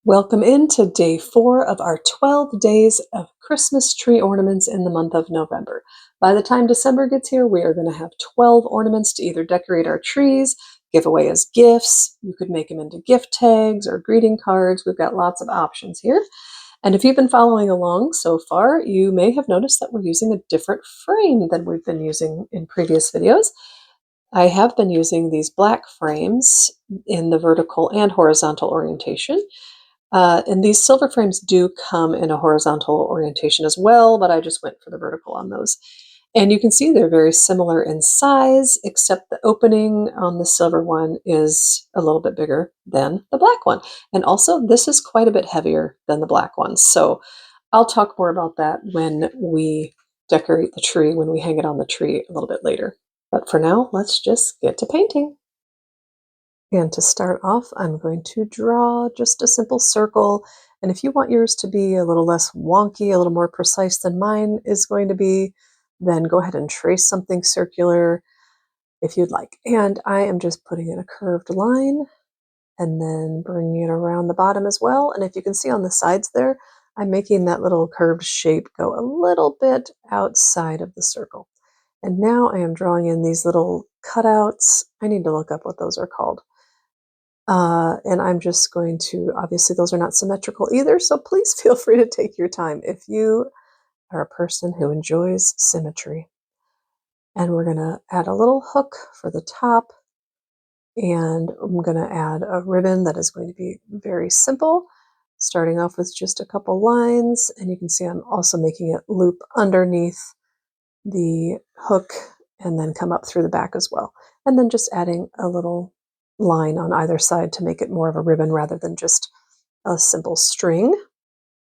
Welcome into day 4 of our 12 days of Christmas tree ornaments in the month of November. By the time December gets here, we are going to have 12 ornaments to either decorate our trees, give away as gifts. You could make them into gift tags or greeting cards. We've got lots of options here. And if you've been following along so far, you may have noticed that we're using a different frame than we've been using in previous videos. I have been using these black frames in the vertical and horizontal orientation. And these silver frames do come in a horizontal orientation as well, but I just went for the vertical on those. And you can see they're very similar in size, except the opening on the silver one is a little bit bigger than the black one. And also, this is quite a bit heavier than the black one. So I'll talk more about that when we decorate the tree, when we hang it on the tree a little bit later. But for now, let's just get to painting. And to start off, I'm going to draw just a simple circle. And if you want yours to be a little less wonky, a little more precise than mine is going to be, then go ahead and trace something circular if you'd like. And I am just putting in a curved line and then bringing it around the bottom as well. And if you can see on the sides there, I'm making that little curved shape go a little bit outside of the circle. And now I am drawing in these little cutouts. I need to look up what those are called. And I'm just going to, obviously those are not symmetrical either, so please feel free to take your time if you are a person who enjoys symmetry. And we're going to add a little hook for the top, and I'm going to add a ribbon that is going to be very simple, starting off with just a couple lines, and you can see I'm also making it loop underneath the hook and then come up through the back as well. And then just adding a little line on either side to make it more of a ribbon rather than just a simple string.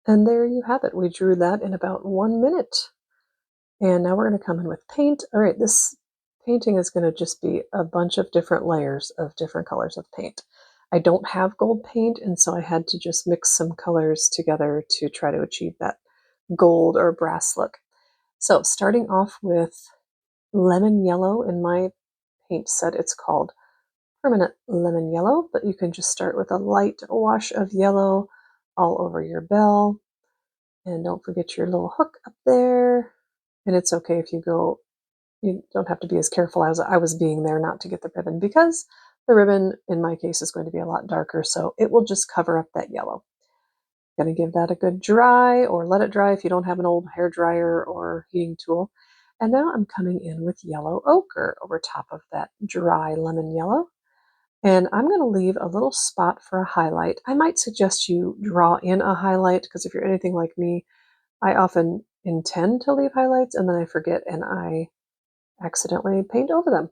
And there you have it. We drew that in about 1 minute. And now we're going to come in with paint. All right, this painting is going to just be a bunch of different layers of different colors of paint. I don't have gold paint, and so I had to just mix some colors together to try to achieve that gold or brass look. So starting off with lemon yellow, in my paint set it's called permanent lemon yellow, but you can just start with a light wash of yellow all over your bell. And don't forget your little hook up there. And it's okay if you don't have to be as careful as I was being there not to get the ribbon, because the ribbon in my case is going to be a lot darker, so it will just cover up that yellow. Going to give that a good dry, or let it dry if you don't have an old hair dryer or heating tool. And now I'm coming in with yellow ochre over top of that dry lemon yellow. And I'm going to leave a little spot for a highlight. I might suggest you draw in a highlight, because if you're anything like me, I often intend to leave highlights and then I forget and I accidentally paint over them.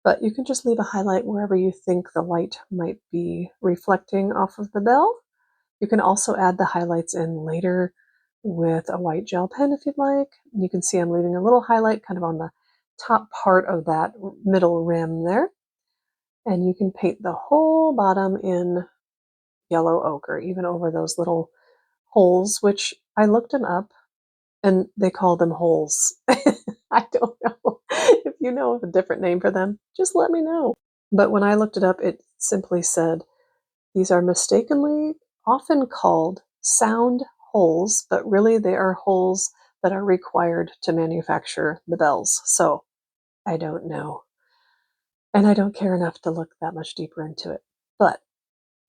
But you can just leave a highlight wherever you think the light might be reflecting off of the bell. You can also add the highlights in later with a white gel pen if you'd like. You can see I'm leaving a little highlight kind of on the top part of that middle rim there. And you can paint the whole bottom in yellow ochre, even over those little holes, which I looked them up and they call them holes. I don't know. If you know of a different name for them, just let me know. But when I looked it up, it simply said these are mistakenly often called sound holes, but really they are holes that are required to manufacture the bells. So I don't know. And I don't care enough to look that much deeper into it, but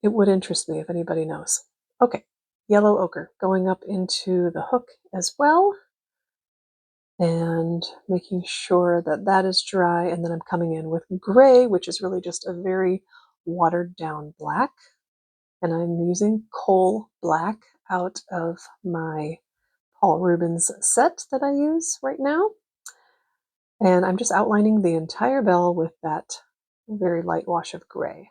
it would interest me if anybody knows. Okay, yellow ochre going up into the hook as well, and making sure that that is dry. And then I'm coming in with gray, which is really just a very watered down black. And I'm using coal black out of my Paul Rubens set that I use right now. And I'm just outlining the entire bell with that very light wash of gray.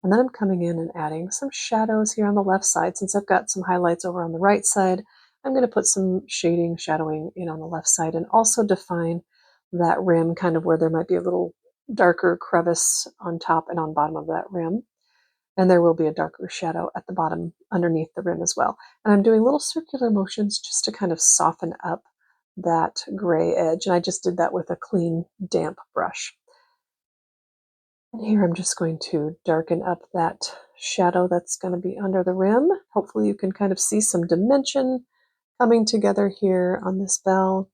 And then I'm coming in and adding some shadows here on the left side. Since I've got some highlights over on the right side, I'm going to put some shading, shadowing in on the left side, and also define that rim kind of where there might be a little darker crevice on top and on bottom of that rim. And there will be a darker shadow at the bottom underneath the rim as well. And I'm doing little circular motions just to kind of soften up that gray edge. And I just did that with a clean, damp brush. And here I'm just going to darken up that shadow that's going to be under the rim. Hopefully you can kind of see some dimension coming together here on this bell,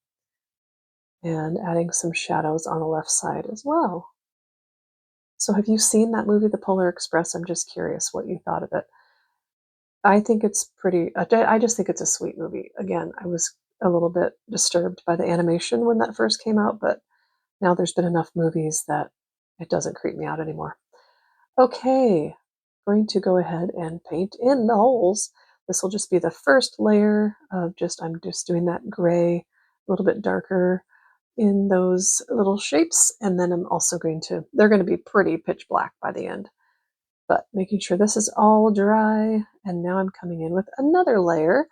and adding some shadows on the left side as well. So have you seen that movie, The Polar Express? I'm just curious what you thought of it. I think it's pretty, I just think it's a sweet movie. Again, I was a little bit disturbed by the animation when that first came out, but now there's been enough movies that it doesn't creep me out anymore. Okay, going to go ahead and paint in the holes. This will just be the first layer of I'm just doing that gray, a little bit darker in those little shapes. And then I'm also they're going to be pretty pitch black by the end, but making sure this is all dry. And now I'm coming in with another layer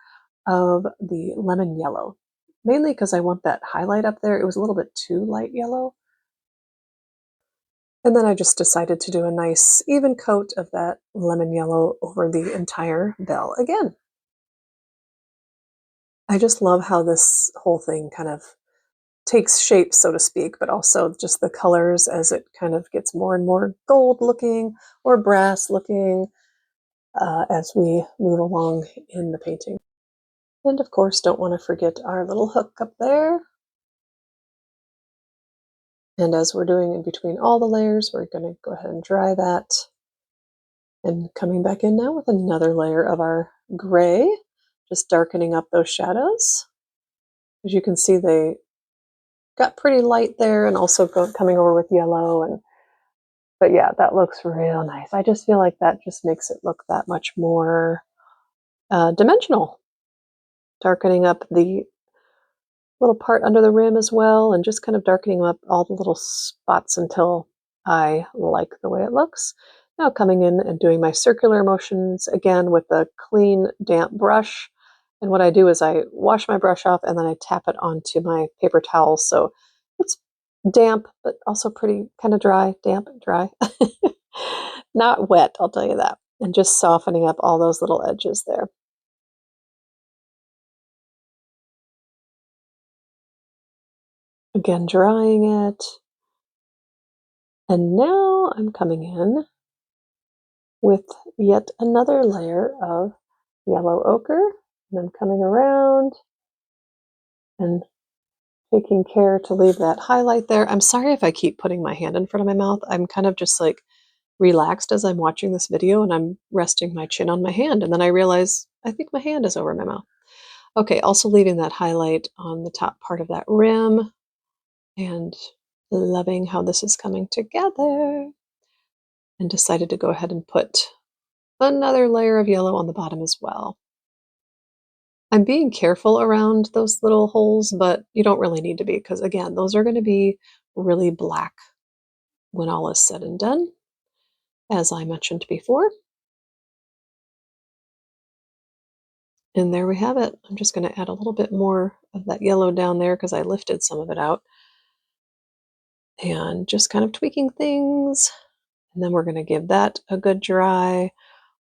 of the lemon yellow, mainly because I want that highlight up there. It was a little bit too light yellow. And then I just decided to do a nice even coat of that lemon yellow over the entire bell again. I just love how this whole thing kind of takes shape, so to speak, but also just the colors as it kind of gets more and more gold looking or brass looking as we move along in the painting. And of course, don't want to forget our little hook up there. And as we're doing in between all the layers, we're going to go ahead and dry that. And coming back in now with another layer of our gray, just darkening up those shadows. As you can see, they got pretty light there, and also coming over with yellow. But yeah, that looks real nice. I just feel like that just makes it look that much more dimensional. Darkening up the little part under the rim as well, and just kind of darkening up all the little spots until I like the way it looks. Now coming in and doing my circular motions again with a clean, damp brush. And what I do is I wash my brush off and then I tap it onto my paper towel. So it's damp, but also pretty kind of dry, damp, dry. Not wet, I'll tell you that. And just softening up all those little edges there. Again, drying it. And now I'm coming in with yet another layer of yellow ochre. And I'm coming around and taking care to leave that highlight there. I'm sorry if I keep putting my hand in front of my mouth. I'm kind of just like relaxed as I'm watching this video, and I'm resting my chin on my hand. And then I realize I think my hand is over my mouth. Okay, also leaving that highlight on the top part of that rim, and loving how this is coming together. And decided to go ahead and put another layer of yellow on the bottom as well. I'm being careful around those little holes, but you don't really need to be, because again, those are going to be really black when all is said and done, as I mentioned before. And there we have it. I'm just going to add a little bit more of that yellow down there because I lifted some of it out. And just kind of tweaking things. And then we're going to give that a good dry.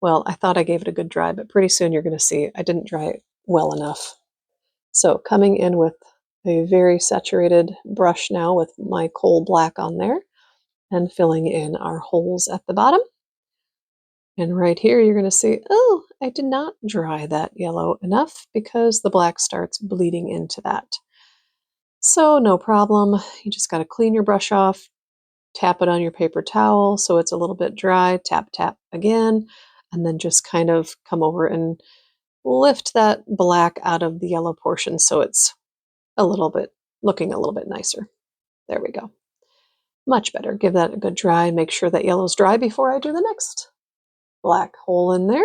Well, I thought I gave it a good dry, but pretty soon you're going to see I didn't dry it well enough. So coming in with a very saturated brush now with my coal black on there and filling in our holes at the bottom. And right here, you're going to see, oh, I did not dry that yellow enough because the black starts bleeding into that. So no problem. You just got to clean your brush off, tap it on your paper towel so it's a little bit dry, tap, tap again, and then just kind of come over and lift that black out of the yellow portion so it's looking a little bit nicer. There we go. Much better. Give that a good dry. Make sure that yellow's dry before I do the next black hole in there.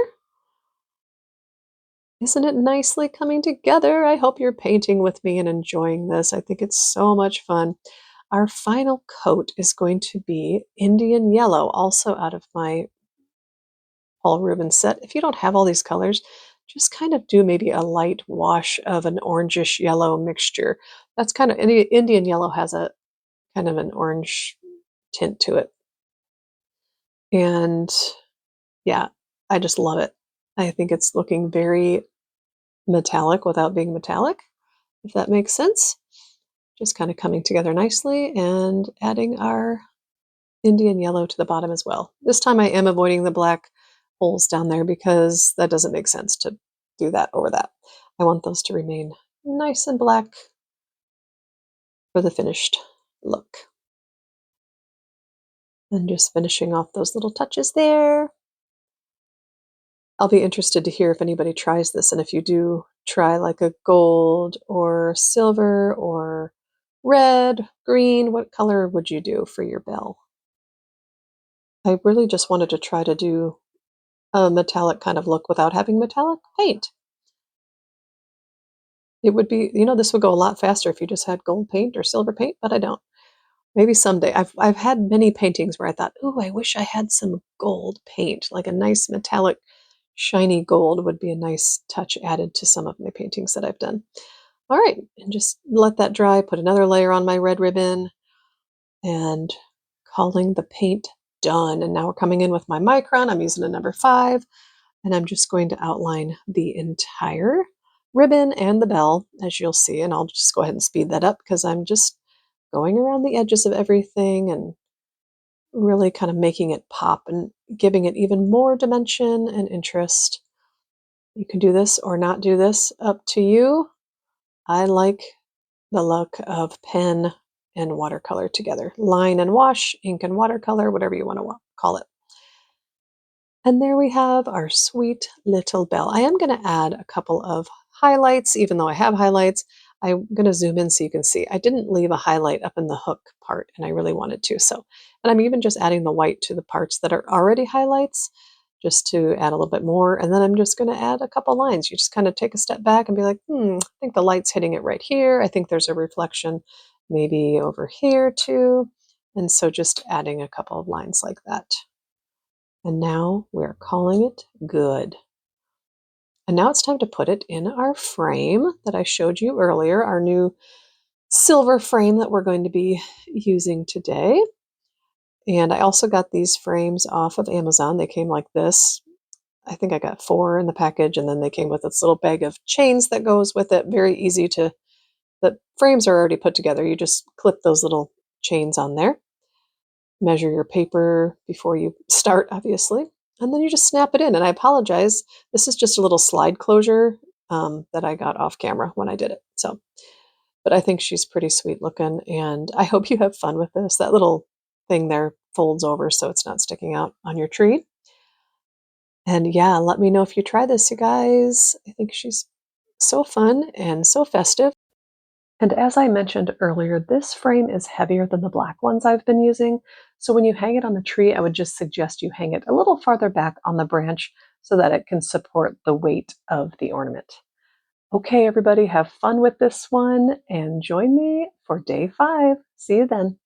Isn't it nicely coming together? I hope you're painting with me and enjoying this. I think it's so much fun. Our final coat is going to be Indian Yellow, also out of my Paul Rubens set. If you don't have all these colors, just kind of do maybe a light wash of an orangish yellow mixture. That's kind of, Indian Yellow has a kind of an orange tint to it. And yeah, I just love it. I think it's looking very metallic without being metallic, if that makes sense. Just kind of coming together nicely and adding our Indian yellow to the bottom as well. This time I am avoiding the black holes down there because that doesn't make sense to do that over that. I want those to remain nice and black for the finished look. And just finishing off those little touches there. I'll be interested to hear if anybody tries this, and if you do try like a gold or silver or red, green, what color would you do for your bell? I really just wanted to try to do a metallic kind of look without having metallic paint. It would be, this would go a lot faster if you just had gold paint or silver paint, but I don't. Maybe someday. I've had many paintings where I thought, "Ooh, I wish I had some gold paint, like a nice metallic shiny gold would be a nice touch added to some of my paintings that I've done." All right, and just let that dry, put another layer on my red ribbon, and calling the paint done. And now we're coming in with my Micron. I'm using a number 5, and I'm just going to outline the entire ribbon and the bell, as you'll see. And I'll just go ahead and speed that up because I'm just going around the edges of everything and really kind of making it pop and giving it even more dimension and interest. You can do this or not do this, up to you. I like the look of pen and watercolor together. Line and wash, ink and watercolor, whatever you want to call it. And there we have our sweet little bell. I am going to add a couple of highlights, even though I have highlights. I'm going to zoom in so you can see. I didn't leave a highlight up in the hook part, and I really wanted to. And I'm even just adding the white to the parts that are already highlights, just to add a little bit more. And then I'm just going to add a couple lines. You just kind of take a step back and be like, I think the light's hitting it right here. I think there's a reflection maybe over here too. And so just adding a couple of lines like that. And now we're calling it good. And now it's time to put it in our frame that I showed you earlier, our new silver frame that we're going to be using today. And I also got these frames off of Amazon. They came like this. I think I got 4 in the package, and then they came with this little bag of chains that goes with it. Very easy to, the frames are already put together. You just clip those little chains on there. Measure your paper before you start, obviously, and then you just snap it in. And I apologize, this is just a little slide closure that I got off camera when I did it. But I think she's pretty sweet looking, and I hope you have fun with this. That little thing there folds over so it's not sticking out on your tree. And yeah, let me know if you try this, you guys. I think she's so fun and so festive. And as I mentioned earlier, this frame is heavier than the black ones I've been using. So when you hang it on the tree, I would just suggest you hang it a little farther back on the branch so that it can support the weight of the ornament. Okay, everybody, have fun with this one and join me for day 5. See you then.